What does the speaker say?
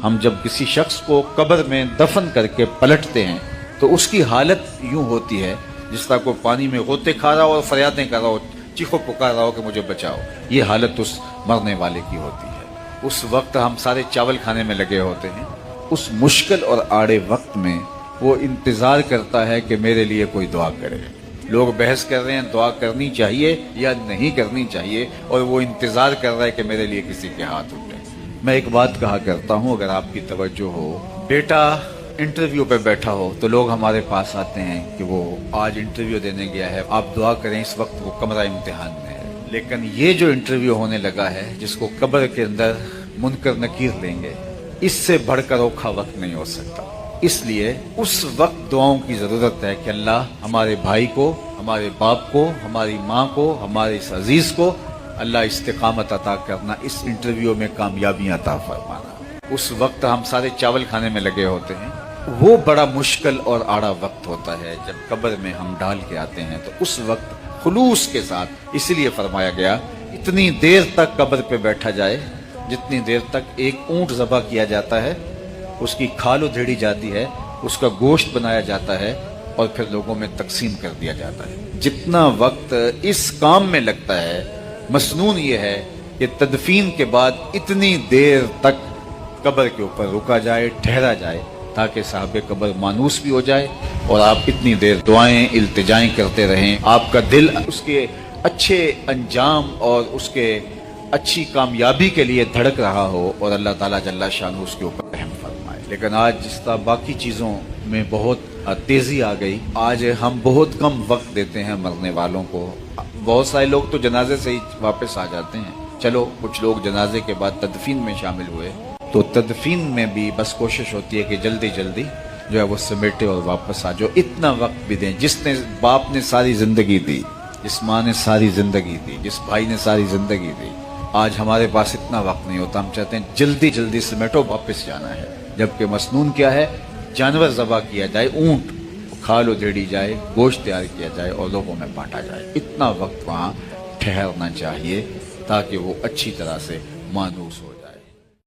ہم جب کسی شخص کو قبر میں دفن کر کے پلٹتے ہیں تو اس کی حالت یوں ہوتی ہے جس طرح کوئی پانی میں غوطے کھا رہا ہو اور فریادیں کر رہا ہو، چیخو پکار رہا ہو کہ مجھے بچاؤ۔ یہ حالت اس مرنے والے کی ہوتی ہے۔ اس وقت ہم سارے چاول کھانے میں لگے ہوتے ہیں۔ اس مشکل اور آڑے وقت میں وہ انتظار کرتا ہے کہ میرے لیے کوئی دعا کرے۔ لوگ بحث کر رہے ہیں دعا کرنی چاہیے یا نہیں کرنی چاہیے، اور وہ انتظار کر رہا ہے کہ میرے لیے کسی کے ہاتھ اٹھے۔ میں ایک بات کہا کرتا ہوں، اگر آپ کی توجہ ہو، بیٹا انٹرویو پہ بیٹھا ہو تو لوگ ہمارے پاس آتے ہیں کہ وہ آج انٹرویو دینے گیا ہے، آپ دعا کریں، اس وقت وہ کمرہ امتحان میں ہے۔ لیکن یہ جو انٹرویو ہونے لگا ہے، جس کو قبر کے اندر منکر نکیر لیں گے، اس سے بڑھ کر اوکھا وقت نہیں ہو سکتا۔ اس لیے اس وقت دعاؤں کی ضرورت ہے کہ اللہ ہمارے بھائی کو، ہمارے باپ کو، ہماری ماں کو، ہمارے اس عزیز کو اللہ استقامت عطا کرنا، اس انٹرویو میں کامیابیاں عطا فرمانا۔ اس وقت ہم سارے چاول کھانے میں لگے ہوتے ہیں۔ وہ بڑا مشکل اور آڑا وقت ہوتا ہے جب قبر میں ہم ڈال کے آتے ہیں، تو اس وقت خلوص کے ساتھ، اس لیے فرمایا گیا اتنی دیر تک قبر پہ بیٹھا جائے جتنی دیر تک ایک اونٹ ذبح کیا جاتا ہے، اس کی کھال ادھیڑی جاتی ہے، اس کا گوشت بنایا جاتا ہے اور پھر لوگوں میں تقسیم کر دیا جاتا ہے۔ جتنا وقت اس کام میں لگتا ہے، مسنون یہ ہے کہ تدفین کے بعد اتنی دیر تک قبر کے اوپر رکا جائے، ٹھہرا جائے، تاکہ صاحب قبر مانوس بھی ہو جائے اور آپ اتنی دیر دعائیں التجائیں کرتے رہیں، آپ کا دل اس کے اچھے انجام اور اس کے اچھی کامیابی کے لیے دھڑک رہا ہو، اور اللہ تعالیٰ جل شانہ اس کے اوپر رحم فرمائے۔ لیکن آج جس طرح باقی چیزوں میں بہت تیزی آ گئی، آج ہم بہت کم وقت دیتے ہیں مرنے والوں کو۔ بہت سارے لوگ تو جنازے سے ہی واپس آ جاتے ہیں، چلو کچھ لوگ جنازے کے بعد تدفین میں شامل ہوئے، تو تدفین میں بھی بس کوشش ہوتی ہے کہ جلدی جلدی جو ہے وہ سمیٹے اور واپس آ جاؤ۔ اتنا وقت بھی دیں، جس نے باپ نے ساری زندگی دی، جس ماں نے ساری زندگی دی، جس بھائی نے ساری زندگی دی، آج ہمارے پاس اتنا وقت نہیں ہوتا۔ ہم چاہتے ہیں جلدی جلدی سمیٹو، واپس جانا ہے، جبکہ مسنون کیا ہے؟ جانور ذبح کیا جائے، اونٹ، کھال ادھیڑی جائے، گوشت تیار کیا جائے اور لوگوں میں بانٹا جائے۔ اتنا وقت وہاں ٹھہرنا چاہیے تاکہ وہ اچھی طرح سے مانوس ہو۔